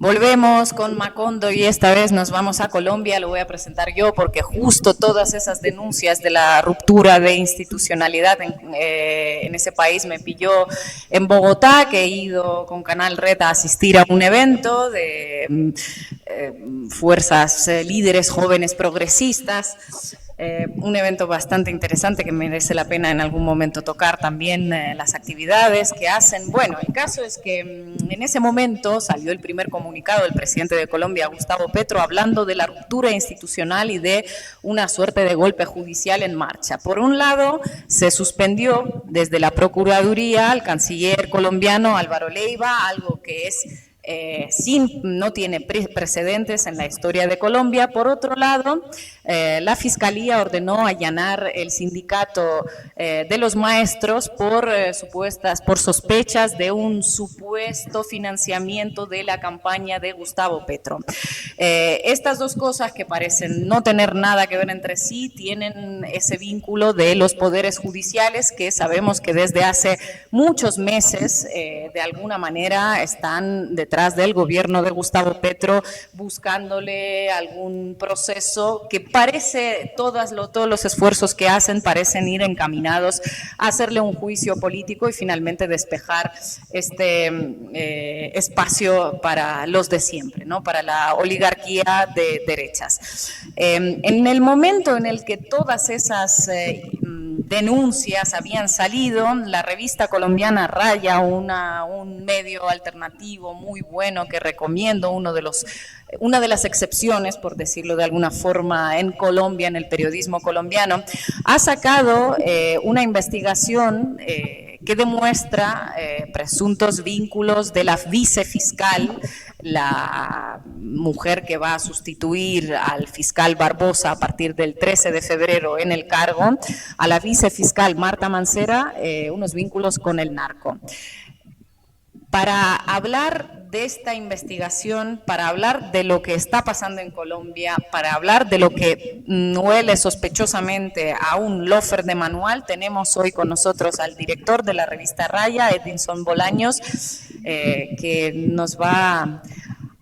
Volvemos con Macondo y esta vez nos vamos a Colombia, lo voy a presentar yo porque justo todas esas denuncias de la ruptura de institucionalidad en ese país me pilló en Bogotá, que he ido con Canal Red a asistir a un evento de fuerzas líderes jóvenes progresistas. Un evento bastante interesante que merece la pena en algún momento tocar también las actividades que hacen. Bueno, el caso es que en ese momento salió el primer comunicado del presidente de Colombia, Gustavo Petro, hablando de la ruptura institucional y de una suerte de golpe judicial en marcha. Por un lado, se suspendió desde la Procuraduría al canciller colombiano Álvaro Leiva, algo que es no tiene precedentes en la historia de Colombia. Por otro lado, la Fiscalía ordenó allanar el sindicato de los maestros por sospechas de un supuesto financiamiento de la campaña de Gustavo Petro. Estas dos cosas que parecen no tener nada que ver entre sí tienen ese vínculo de los poderes judiciales que sabemos que desde hace muchos meses de alguna manera están detrás del gobierno de Gustavo Petro buscándole algún proceso que parece, todos los esfuerzos que hacen parecen ir encaminados a hacerle un juicio político y finalmente despejar este espacio para los de siempre, ¿no? Para la oligarquía de derechas. En el momento en el que todas esas denuncias habían salido, la revista colombiana Raya, un medio alternativo muy bueno que recomiendo, una de las excepciones, por decirlo de alguna forma, en Colombia, en el periodismo colombiano, ha sacado una investigación que demuestra presuntos vínculos de la vicefiscal, la mujer que va a sustituir al fiscal Barbosa a partir del 13 de febrero en el cargo, a la vicefiscal Marta Mancera, unos vínculos con el narco. Para hablar de esta investigación, para hablar de lo que está pasando en Colombia, para hablar de lo que huele sospechosamente a un lofer de manual, tenemos hoy con nosotros al director de la revista Raya, Edinson Bolaños, que nos va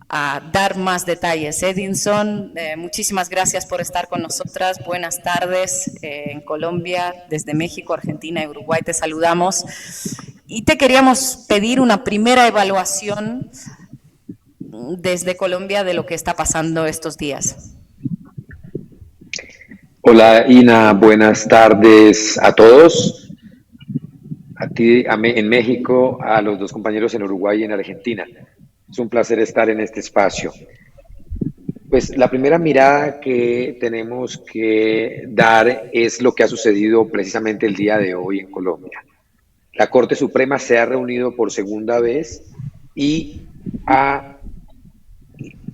a dar más detalles. Edinson, muchísimas gracias por estar con nosotras. Buenas tardes en Colombia, desde México, Argentina y Uruguay te saludamos. Y te queríamos pedir una primera evaluación desde Colombia de lo que está pasando estos días. Hola Ina, buenas tardes a todos, a ti en México, a los dos compañeros en Uruguay y en Argentina. Es un placer estar en este espacio. Pues la primera mirada que tenemos que dar es lo que ha sucedido precisamente el día de hoy en Colombia. La Corte Suprema se ha reunido por segunda vez y ha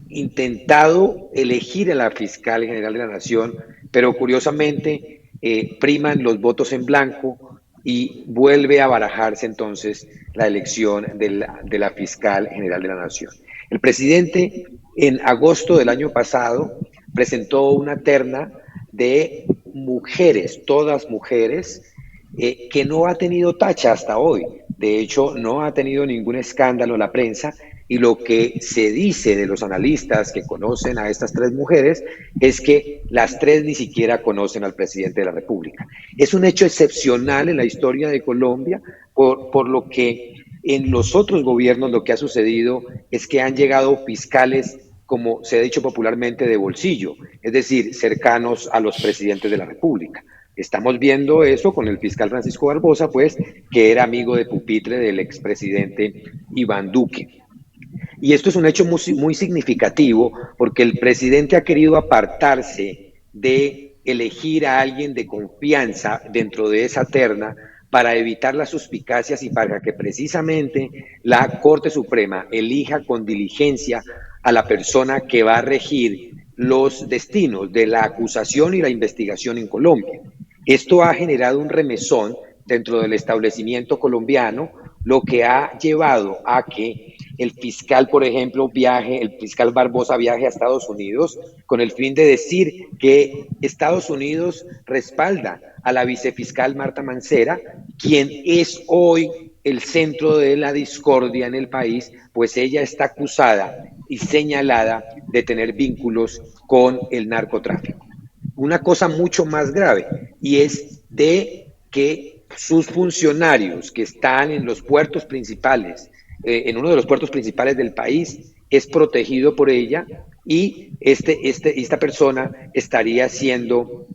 intentado elegir a la fiscal general de la Nación, pero curiosamente priman los votos en blanco y vuelve a barajarse entonces la elección de la fiscal general de la Nación. El presidente en agosto del año pasado presentó una terna de mujeres, todas mujeres, que no ha tenido tacha hasta hoy. De hecho, no ha tenido ningún escándalo en la prensa y lo que se dice de los analistas que conocen a estas tres mujeres es que las tres ni siquiera conocen al presidente de la República. Es un hecho excepcional en la historia de Colombia por lo que en los otros gobiernos lo que ha sucedido es que han llegado fiscales, como se ha dicho popularmente, de bolsillo, es decir, cercanos a los presidentes de la República. Estamos viendo eso con el fiscal Francisco Barbosa, pues, que era amigo de pupitre del expresidente Iván Duque. Y esto es un hecho muy significativo porque el presidente ha querido apartarse de elegir a alguien de confianza dentro de esa terna para evitar las suspicacias y para que precisamente la Corte Suprema elija con diligencia a la persona que va a regir los destinos de la acusación y la investigación en Colombia. Esto ha generado un remesón dentro del establecimiento colombiano, lo que ha llevado a que el fiscal, por ejemplo, el fiscal Barbosa viaje a Estados Unidos con el fin de decir que Estados Unidos respalda a la vicefiscal Marta Mancera, quien es hoy el centro de la discordia en el país, pues ella está acusada y señalada de tener vínculos con el narcotráfico. Una cosa mucho más grave, y es de que sus funcionarios que están en los puertos principales, en uno de los puertos principales del país, es protegido por ella, y esta persona estaría teniendo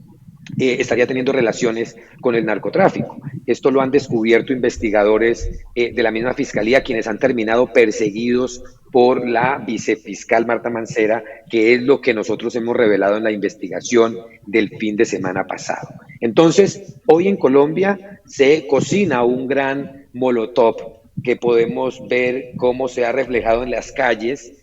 relaciones con el narcotráfico. Esto lo han descubierto investigadores de la misma fiscalía, quienes han terminado perseguidos por la vicefiscal Marta Mancera, que es lo que nosotros hemos revelado en la investigación del fin de semana pasado. Entonces, hoy en Colombia se cocina un gran molotov que podemos ver cómo se ha reflejado en las calles,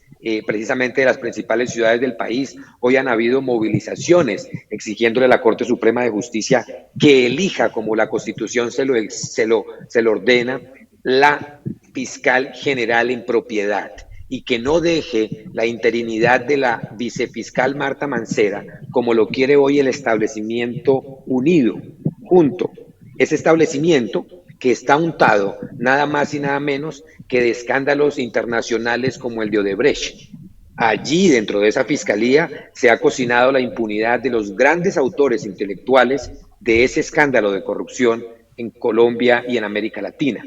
precisamente de las principales ciudades del país. Hoy han habido movilizaciones exigiéndole a la Corte Suprema de Justicia que elija, como la Constitución se lo ordena, la fiscal general en propiedad, y que no deje la interinidad de la vicefiscal Marta Mancera, como lo quiere hoy el establecimiento unido, junto. Ese establecimiento que está untado nada más y nada menos que de escándalos internacionales como el de Odebrecht. Allí, dentro de esa fiscalía, se ha cocinado la impunidad de los grandes autores intelectuales de ese escándalo de corrupción en Colombia y en América Latina.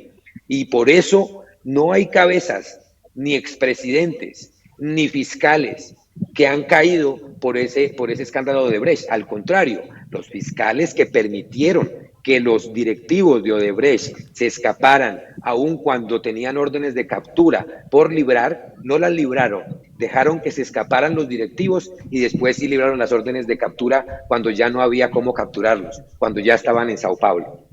Y por eso no hay cabezas, ni expresidentes, ni fiscales que han caído por ese escándalo de Odebrecht. Al contrario, los fiscales que permitieron que los directivos de Odebrecht se escaparan, aun cuando tenían órdenes de captura por librar, no las libraron. Dejaron que se escaparan los directivos y después sí libraron las órdenes de captura cuando ya no había cómo capturarlos, cuando ya estaban en Sao Paulo.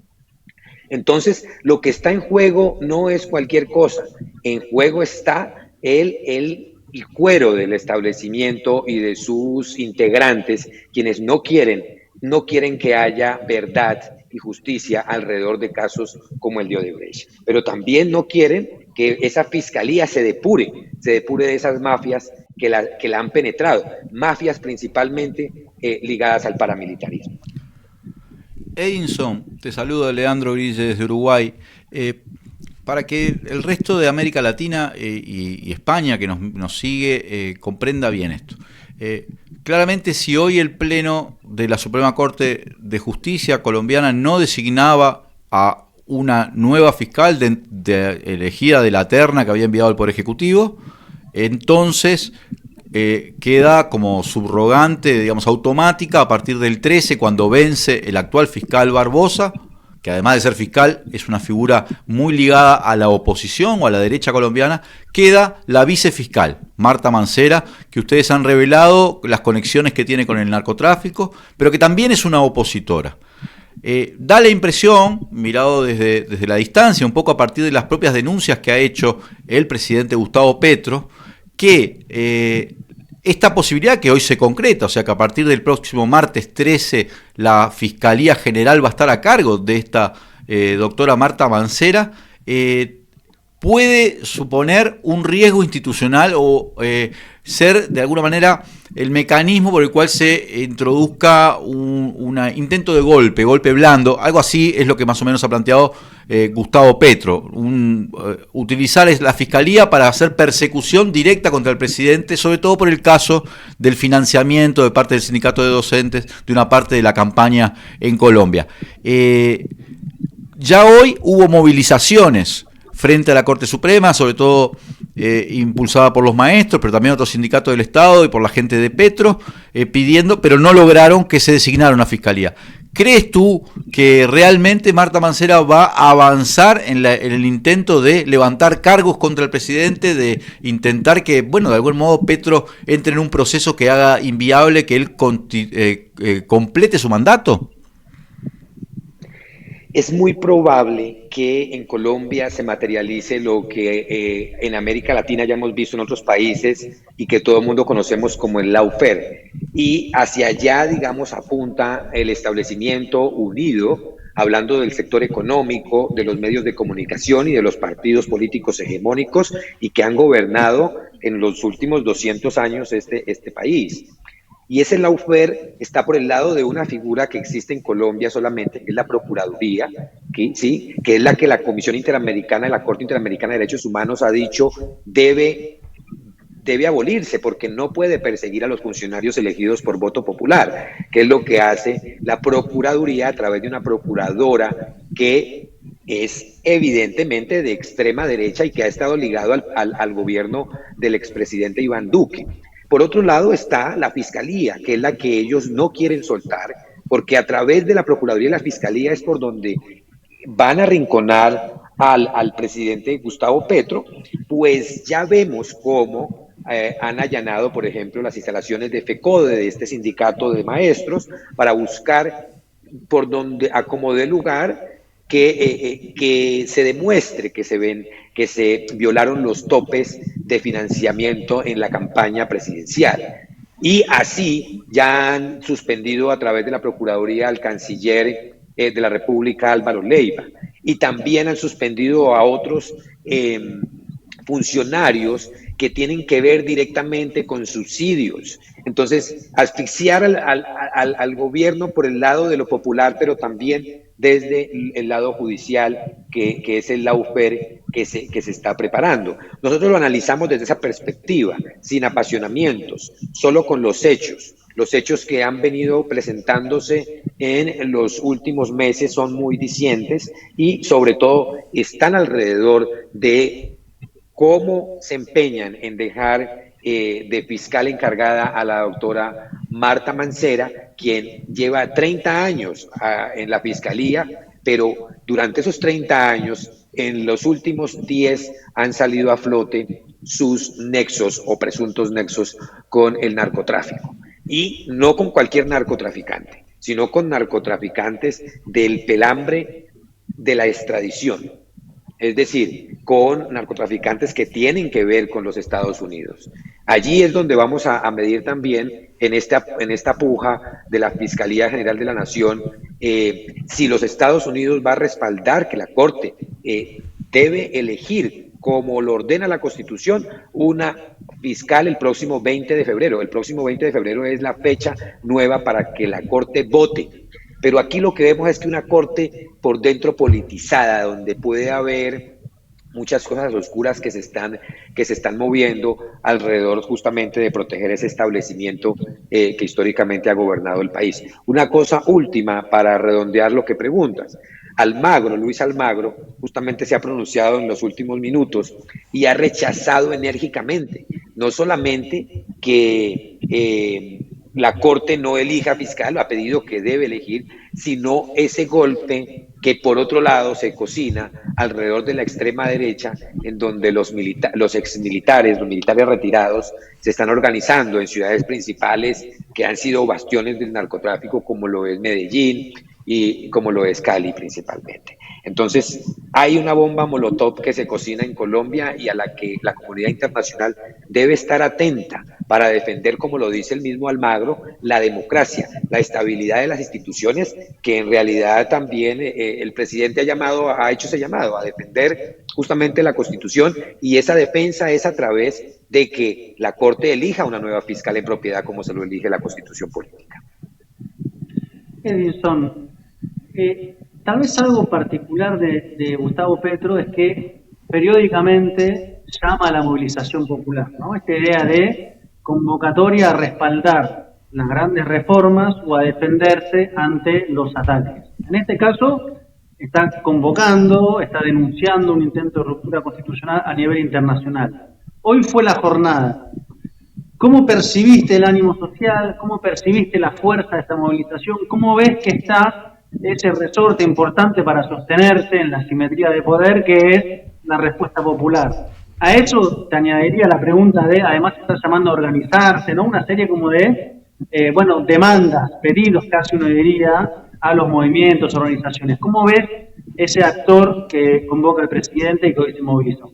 Entonces, lo que está en juego no es cualquier cosa. En juego está el cuero del establecimiento y de sus integrantes, quienes no quieren que haya verdad y justicia alrededor de casos como el de Odebrecht. Pero también no quieren que esa fiscalía se depure de esas mafias que la han penetrado, mafias principalmente ligadas al paramilitarismo. Edinson, te saludo, Leandro Grille desde Uruguay. Para que el resto de América Latina y España que nos sigue comprenda bien esto. Claramente, si hoy el Pleno de la Suprema Corte de Justicia colombiana no designaba a una nueva fiscal elegida de la terna que había enviado el Poder Ejecutivo, entonces queda como subrogante, digamos, automática a partir del 13, cuando vence el actual fiscal Barbosa, que además de ser fiscal es una figura muy ligada a la oposición o a la derecha colombiana, queda la vicefiscal, Marta Mancera, que ustedes han revelado las conexiones que tiene con el narcotráfico, pero que también es una opositora. Da la impresión, mirado desde la distancia, un poco a partir de las propias denuncias que ha hecho el presidente Gustavo Petro, que esta posibilidad que hoy se concreta, o sea que a partir del próximo martes 13 la Fiscalía General va a estar a cargo de esta doctora Marta Mancera, puede suponer un riesgo institucional o ser de alguna manera el mecanismo por el cual se introduzca un intento de golpe blando, algo así es lo que más o menos ha planteado Gustavo Petro, utilizar la fiscalía para hacer persecución directa contra el presidente, sobre todo por el caso del financiamiento de parte del sindicato de docentes de una parte de la campaña en Colombia. Ya hoy hubo movilizaciones frente a la Corte Suprema, sobre todo impulsada por los maestros, pero también otros sindicatos del Estado y por la gente de Petro, pidiendo, pero no lograron que se designara una fiscalía. ¿Crees tú que realmente Marta Mancera va a avanzar en el intento de levantar cargos contra el presidente, de intentar que, bueno, de algún modo Petro entre en un proceso que haga inviable que él complete su mandato? Es muy probable que en Colombia se materialice lo que en América Latina ya hemos visto en otros países y que todo el mundo conocemos como el lawfare. Y hacia allá, digamos, apunta el establecimiento unido, hablando del sector económico, de los medios de comunicación y de los partidos políticos hegemónicos y que han gobernado en los últimos 200 años este país. Y ese lawfare está por el lado de una figura que existe en Colombia solamente, que es la Procuraduría, que es la que la Comisión Interamericana de la Corte Interamericana de Derechos Humanos ha dicho debe debe abolirse porque no puede perseguir a los funcionarios elegidos por voto popular, que es lo que hace la Procuraduría a través de una procuradora que es evidentemente de extrema derecha y que ha estado ligado al gobierno del expresidente Iván Duque. Por otro lado está la Fiscalía, que es la que ellos no quieren soltar, porque a través de la Procuraduría y la Fiscalía es por donde van a arrinconar al presidente Gustavo Petro, pues ya vemos cómo han allanado, por ejemplo, las instalaciones de FECODE, de este sindicato de maestros, para buscar por donde acomode lugar que se demuestre que se violaron los topes de financiamiento en la campaña presidencial. Y así ya han suspendido a través de la Procuraduría al canciller de la República, Álvaro Leiva, y también han suspendido a otros funcionarios que tienen que ver directamente con subsidios. Entonces, asfixiar al gobierno por el lado de lo popular, pero también desde el lado judicial, que es el lawfare que se está preparando. Nosotros lo analizamos desde esa perspectiva, sin apasionamientos, solo con los hechos que han venido presentándose en los últimos meses son muy dicientes y sobre todo están alrededor de cómo se empeñan en dejar de fiscal encargada a la doctora Marta Mancera, quien lleva 30 años en la fiscalía, pero durante esos 30 años, en los últimos 10 han salido a flote sus nexos o presuntos nexos con el narcotráfico. Y no con cualquier narcotraficante, sino con narcotraficantes del pelambre de la extradición. Es decir, con narcotraficantes que tienen que ver con los Estados Unidos. Allí es donde vamos a medir también en esta puja de la Fiscalía General de la Nación si los Estados Unidos va a respaldar que la Corte debe elegir, como lo ordena la Constitución, una fiscal el próximo 20 de febrero. El próximo 20 de febrero es la fecha nueva para que la Corte vote. Pero aquí lo que vemos es que una corte por dentro politizada, donde puede haber muchas cosas oscuras que se están moviendo alrededor justamente de proteger ese establecimiento que históricamente ha gobernado el país. Una cosa última para redondear lo que preguntas. Luis Almagro, justamente se ha pronunciado en los últimos minutos y ha rechazado enérgicamente, no solamente que la Corte no elija fiscal, ha pedido que debe elegir, sino ese golpe que por otro lado se cocina alrededor de la extrema derecha, en donde los exmilitares, los militares retirados, se están organizando en ciudades principales que han sido bastiones del narcotráfico, como lo es Medellín y como lo es Cali principalmente. Entonces, hay una bomba molotov que se cocina en Colombia y a la que la comunidad internacional debe estar atenta para defender, como lo dice el mismo Almagro, la democracia, la estabilidad de las instituciones, que en realidad también el presidente ha hecho ese llamado a defender justamente la Constitución, y esa defensa es a través de que la Corte elija una nueva fiscal en propiedad como se lo elige la Constitución política. Edinson, tal vez algo particular de Gustavo Petro es que periódicamente llama a la movilización popular, ¿no? Esta idea de convocatoria a respaldar las grandes reformas o a defenderse ante los ataques. En este caso, está convocando, está denunciando un intento de ruptura constitucional a nivel internacional. Hoy fue la jornada. ¿Cómo percibiste el ánimo social? ¿Cómo percibiste la fuerza de esta movilización? ¿Cómo ves que está ese resorte importante para sostenerse en la simetría de poder que es la respuesta popular? A eso te añadiría la pregunta de, además está llamando a organizarse, ¿no? Una serie como de, demandas, pedidos casi uno diría, a los movimientos, organizaciones. ¿Cómo ves ese actor que convoca el presidente y que hoy se movilizó?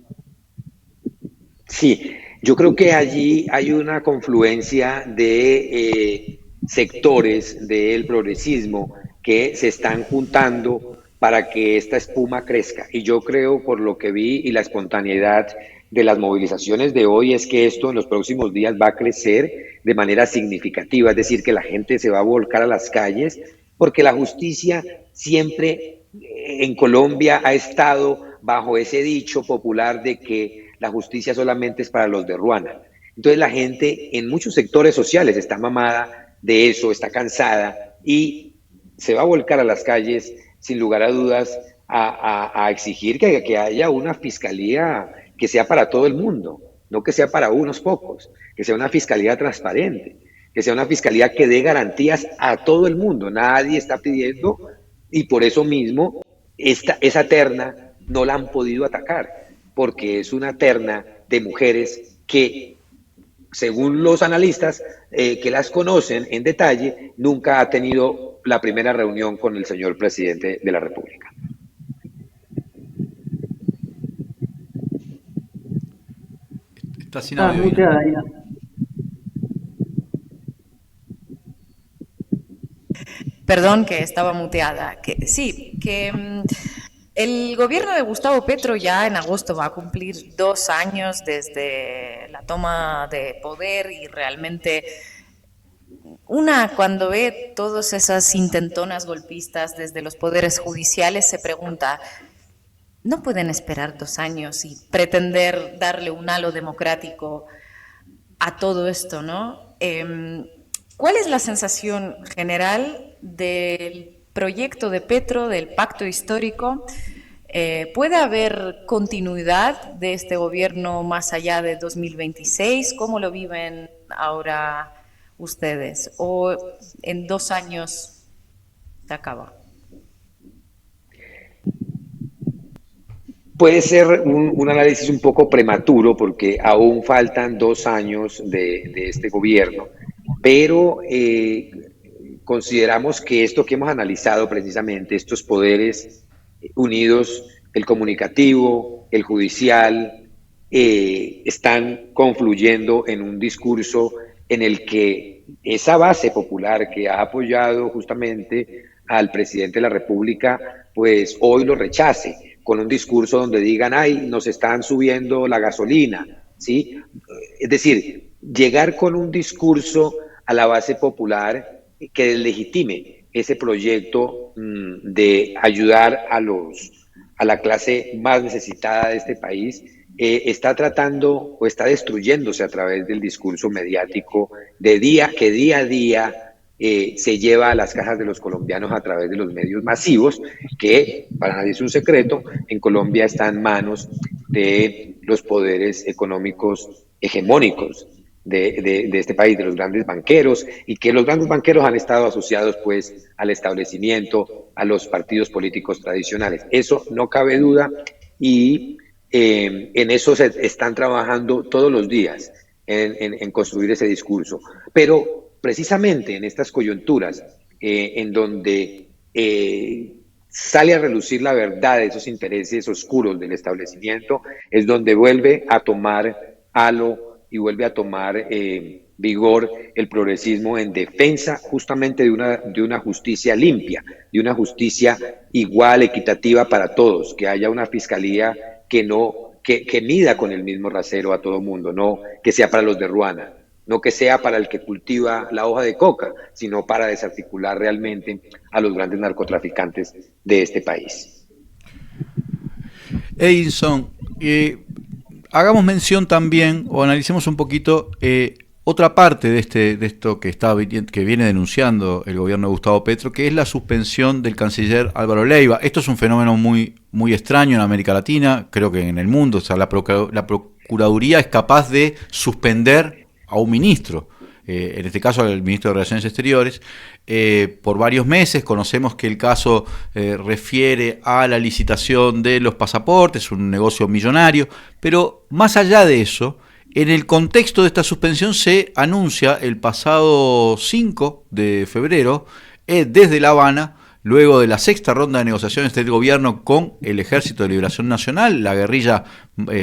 Sí, yo creo que allí hay una confluencia de sectores del progresismo que se están juntando para que esta espuma crezca. Y yo creo, por lo que vi y la espontaneidad de las movilizaciones de hoy, es que esto en los próximos días va a crecer de manera significativa, es decir, que la gente se va a volcar a las calles, porque la justicia siempre en Colombia ha estado bajo ese dicho popular de que la justicia solamente es para los de Ruana. Entonces la gente en muchos sectores sociales está mamada de eso, está cansada y se va a volcar a las calles sin lugar a dudas a exigir que haya una fiscalía que sea para todo el mundo, no que sea para unos pocos, que sea una fiscalía transparente, que sea una fiscalía que dé garantías a todo el mundo. Nadie está pidiendo y por eso mismo esa terna no la han podido atacar, porque es una terna de mujeres que, según los analistas que las conocen en detalle, nunca ha tenido la primera reunión con el señor presidente de la República. Está sin audio. Perdón, que estaba muteada. El gobierno de Gustavo Petro ya en agosto va a cumplir 2 años desde la toma de poder y realmente cuando ve todas esas intentonas golpistas desde los poderes judiciales se pregunta, ¿no pueden esperar 2 años y pretender darle un halo democrático a todo esto, no? ¿Cuál es la sensación general del proyecto de Petro, del pacto histórico? ¿Puede haber continuidad de este gobierno más allá de 2026? ¿Cómo lo viven ahora ustedes? ¿O en 2 años se acaba? Puede ser un análisis un poco prematuro porque aún faltan 2 años de este gobierno, pero consideramos que esto que hemos analizado precisamente, estos poderes unidos, el comunicativo, el judicial, están confluyendo en un discurso en el que esa base popular que ha apoyado justamente al presidente de la República, pues hoy lo rechace, con un discurso donde digan, ay, nos están subiendo la gasolina, ¿sí? Es decir, llegar con un discurso a la base popular que legitime ese proyecto de ayudar a la clase más necesitada de este país, está tratando o está destruyéndose a través del discurso mediático que día a día se lleva a las cajas de los colombianos a través de los medios masivos, que para nadie es un secreto, en Colombia está en manos de los poderes económicos hegemónicos de este país, de los grandes banqueros, y que los grandes banqueros han estado asociados pues al establecimiento, a los partidos políticos tradicionales. Eso no cabe duda y en eso se están trabajando todos los días, en construir ese discurso. Pero precisamente en estas coyunturas en donde sale a relucir la verdad de esos intereses oscuros del establecimiento, es donde vuelve a tomar halo y vuelve a tomar vigor el progresismo en defensa justamente de una justicia limpia, de una justicia igual, equitativa para todos, que haya una fiscalía que mida con el mismo rasero a todo mundo, no que sea para los de Ruana, no que sea para el que cultiva la hoja de coca, sino para desarticular realmente a los grandes narcotraficantes de este país. Edinson, hagamos mención también, o analicemos un poquito, otra parte de esto que viene denunciando el gobierno de Gustavo Petro, que es la suspensión del canciller Álvaro Leiva. Esto es un fenómeno muy, muy extraño en América Latina, creo que en el mundo. O sea, la Procuraduría es capaz de suspender a un ministro, en este caso al ministro de Relaciones Exteriores, por varios meses. Conocemos que el caso refiere a la licitación de los pasaportes, un negocio millonario, pero más allá de eso, en el contexto de esta suspensión se anuncia el pasado 5 de febrero, desde La Habana, luego de la 6ª ronda de negociaciones del gobierno con el Ejército de Liberación Nacional, la guerrilla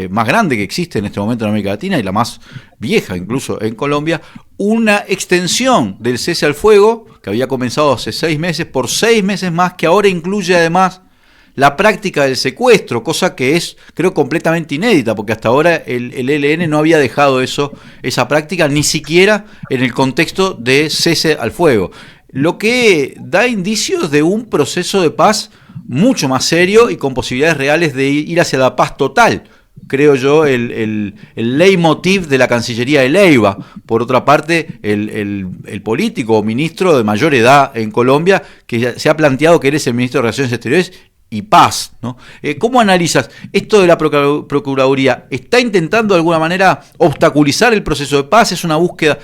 más grande que existe en este momento en América Latina y la más vieja incluso en Colombia, una extensión del cese al fuego que había comenzado hace 6 meses por 6 meses más, que ahora incluye además la práctica del secuestro, cosa que es, creo, completamente inédita, porque hasta ahora el ELN no había dejado esa práctica, ni siquiera en el contexto de cese al fuego, lo que da indicios de un proceso de paz mucho más serio y con posibilidades reales de ir hacia la paz total, creo yo, el leitmotiv de la Cancillería de Leiva. Por otra parte, el político o ministro de mayor edad en Colombia, que se ha planteado que eres el ministro de Relaciones Exteriores y Paz, ¿no? ¿Cómo analizas esto de la Procuraduría? ¿Está intentando de alguna manera obstaculizar el proceso de paz? ¿Es una búsqueda?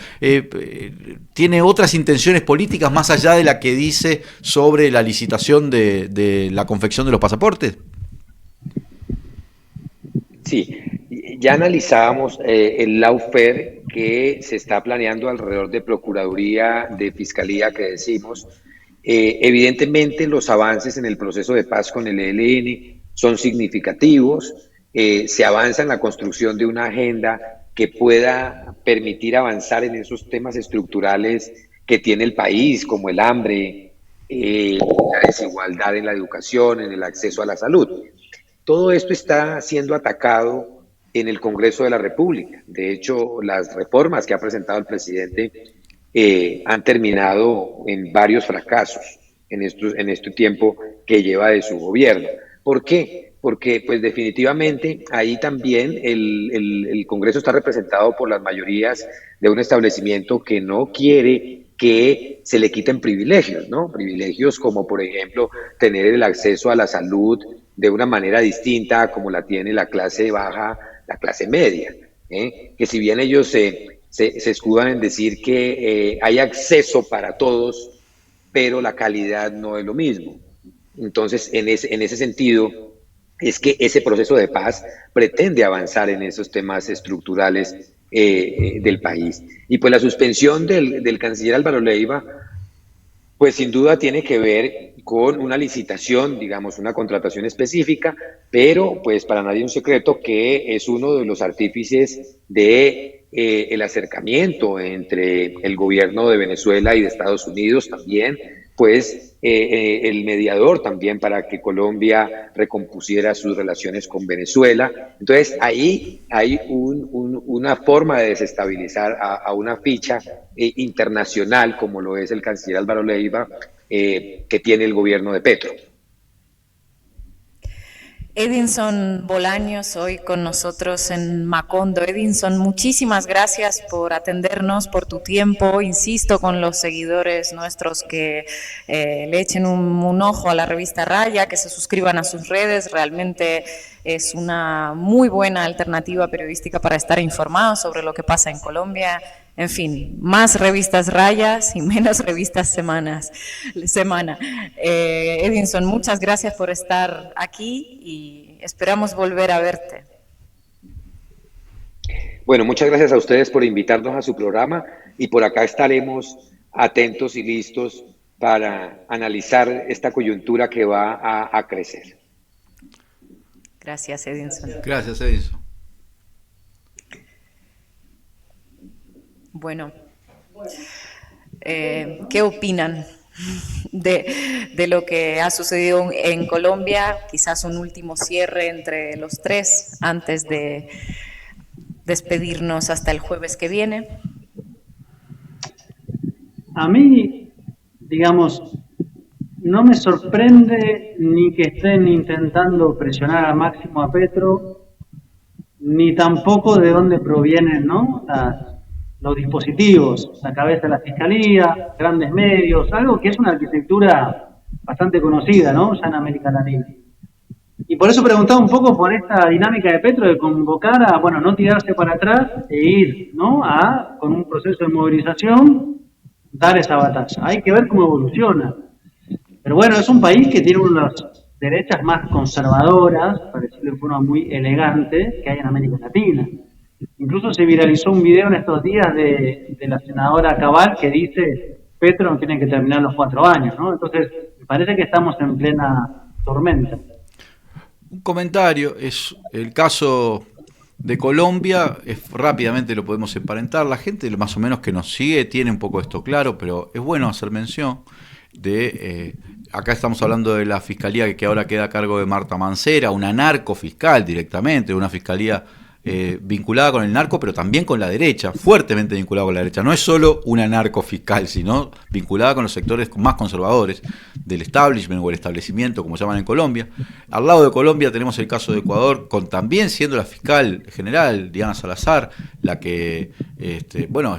¿Tiene otras intenciones políticas más allá de la que dice sobre la licitación de la confección de los pasaportes? Sí, ya analizábamos el lawfare que se está planeando alrededor de Procuraduría, de Fiscalía que decimos. Evidentemente los avances en el proceso de paz con el ELN son significativos. Se avanza en la construcción de una agenda que pueda permitir avanzar en esos temas estructurales que tiene el país, como el hambre, la desigualdad en la educación, en el acceso a la salud. Todo esto está siendo atacado en el Congreso de la República. De hecho, las reformas que ha presentado el presidente han terminado en varios fracasos en este tiempo que lleva de su gobierno. ¿Por qué? Porque pues definitivamente ahí también el Congreso está representado por las mayorías de un establecimiento que no quiere que se le quiten privilegios, ¿no? Privilegios como, por ejemplo, tener el acceso a la salud de una manera distinta como la tiene la clase baja, la clase media, que si bien ellos se escudan en decir que hay acceso para todos, pero la calidad no es lo mismo. Entonces, en ese sentido, es que ese proceso de paz pretende avanzar en esos temas estructurales del país. Y pues la suspensión del canciller Álvaro Leiva, pues sin duda tiene que ver con una licitación, digamos, una contratación específica, pero pues para nadie es un secreto que es uno de los artífices de el acercamiento entre el gobierno de Venezuela y de Estados Unidos también, pues el mediador también para que Colombia recompusiera sus relaciones con Venezuela. Entonces ahí hay una forma de desestabilizar a una ficha internacional como lo es el canciller Álvaro Leiva, que tiene el gobierno de Petro. Edinson Bolaños, hoy con nosotros en Macondo. Edinson, muchísimas gracias por atendernos, por tu tiempo. Insisto con los seguidores nuestros que le echen un ojo a la revista Raya, que se suscriban a sus redes. Realmente es una muy buena alternativa periodística para estar informados sobre lo que pasa en Colombia. En fin, más revistas Rayas y menos revistas Semana. Edinson, muchas gracias por estar aquí y esperamos volver a verte. Bueno, muchas gracias a ustedes por invitarnos a su programa y por acá estaremos atentos y listos para analizar esta coyuntura que va a crecer. Gracias, Edinson. Gracias, Edinson. Bueno, ¿qué opinan de lo que ha sucedido en Colombia? Quizás un último cierre entre los tres antes de despedirnos hasta el jueves que viene. A mí, digamos, no me sorprende ni que estén intentando presionar al máximo a Petro, ni tampoco de dónde provienen, ¿no?, los dispositivos, la cabeza de la Fiscalía, grandes medios, algo que es una arquitectura bastante conocida, ¿no?, ya en América Latina. Y por eso preguntaba un poco por esta dinámica de Petro de convocar a, bueno, no tirarse para atrás e ir, ¿no?, con un proceso de movilización, dar esa batalla. Hay que ver cómo evoluciona. Pero bueno, es un país que tiene una de las derechas más conservadoras, para decirlo de forma muy elegante, que hay en América Latina. Incluso se viralizó un video en estos días de la senadora Cabal que dice: Petro no tiene que terminar los 4 años, ¿no? Entonces, me parece que estamos en plena tormenta. Un comentario, es el caso de Colombia, rápidamente lo podemos emparentar. La gente más o menos que nos sigue tiene un poco esto claro, pero es bueno hacer mención de... acá estamos hablando de la fiscalía que ahora queda a cargo de Marta Mancera, una narcofiscal directamente, una fiscalía vinculada con el narco, pero también con la derecha, fuertemente vinculada con la derecha. No es solo una narcofiscal, sino vinculada con los sectores más conservadores del establishment o el establecimiento, como llaman en Colombia. Al lado de Colombia tenemos el caso de Ecuador, con también siendo la fiscal general, Diana Salazar, la que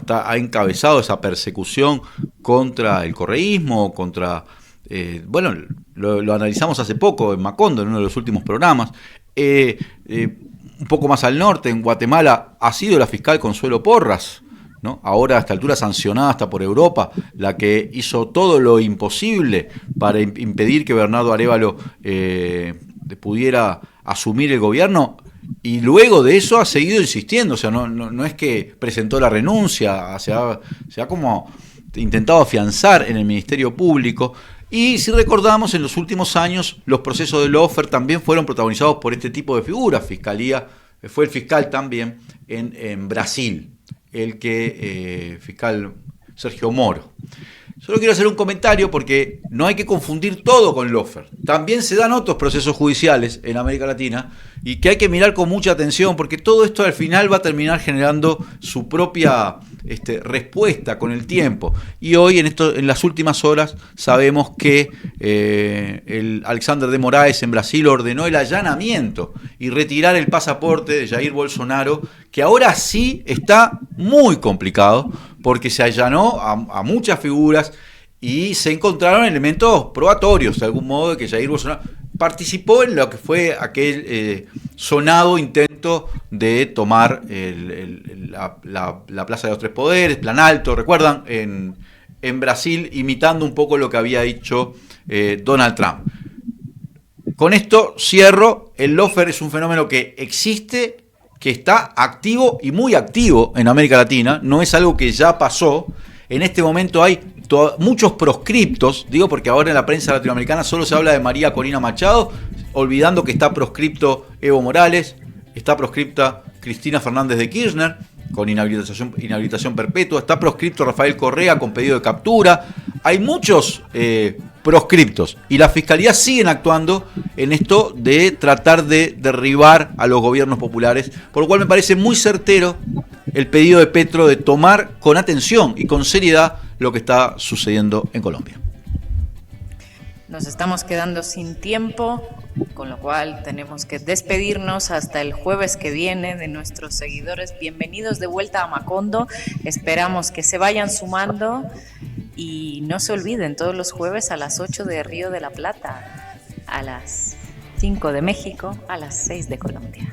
ha encabezado esa persecución contra el correísmo, contra... lo analizamos hace poco en Macondo, en uno de los últimos programas. Un poco más al norte, en Guatemala, ha sido la fiscal Consuelo Porras, ¿no? Ahora a esta altura sancionada hasta por Europa, la que hizo todo lo imposible para impedir que Bernardo Arévalo pudiera asumir el gobierno, y luego de eso ha seguido insistiendo. O sea, no es que presentó la renuncia, se ha como intentado afianzar en el Ministerio Público. Y si recordamos, en los últimos años los procesos de lawfare también fueron protagonizados por este tipo de figuras. Fiscalía, fue el fiscal también en Brasil, fiscal Sergio Moro. Solo quiero hacer un comentario porque no hay que confundir todo con lawfare. También se dan otros procesos judiciales en América Latina y que hay que mirar con mucha atención, porque todo esto al final va a terminar generando su propia respuesta con el tiempo. Y hoy, en las últimas horas, sabemos que el Alexander de Moraes en Brasil ordenó el allanamiento y retirar el pasaporte de Jair Bolsonaro, que ahora sí está muy complicado, porque se allanó a muchas figuras y se encontraron elementos probatorios, de algún modo, de que Jair Bolsonaro participó en lo que fue aquel sonado intento de tomar la Plaza de los Tres Poderes, Planalto, ¿recuerdan? En Brasil, imitando un poco lo que había dicho Donald Trump. Con esto cierro. El lawfare es un fenómeno que existe, que está activo y muy activo en América Latina, no es algo que ya pasó. En este momento hay muchos proscriptos, digo porque ahora en la prensa latinoamericana solo se habla de María Corina Machado, olvidando que está proscripto Evo Morales, está proscripta Cristina Fernández de Kirchner, con inhabilitación perpetua, está proscripto Rafael Correa con pedido de captura. Hay muchos proscriptos y la Fiscalía siguen actuando en esto de tratar de derribar a los gobiernos populares, por lo cual me parece muy certero el pedido de Petro de tomar con atención y con seriedad lo que está sucediendo en Colombia. Nos estamos quedando sin tiempo, con lo cual tenemos que despedirnos hasta el jueves que viene de nuestros seguidores. Bienvenidos de vuelta a Macondo, esperamos que se vayan sumando y no se olviden, todos los jueves a las 8 de Río de la Plata, a las 5 de México, a las 6 de Colombia.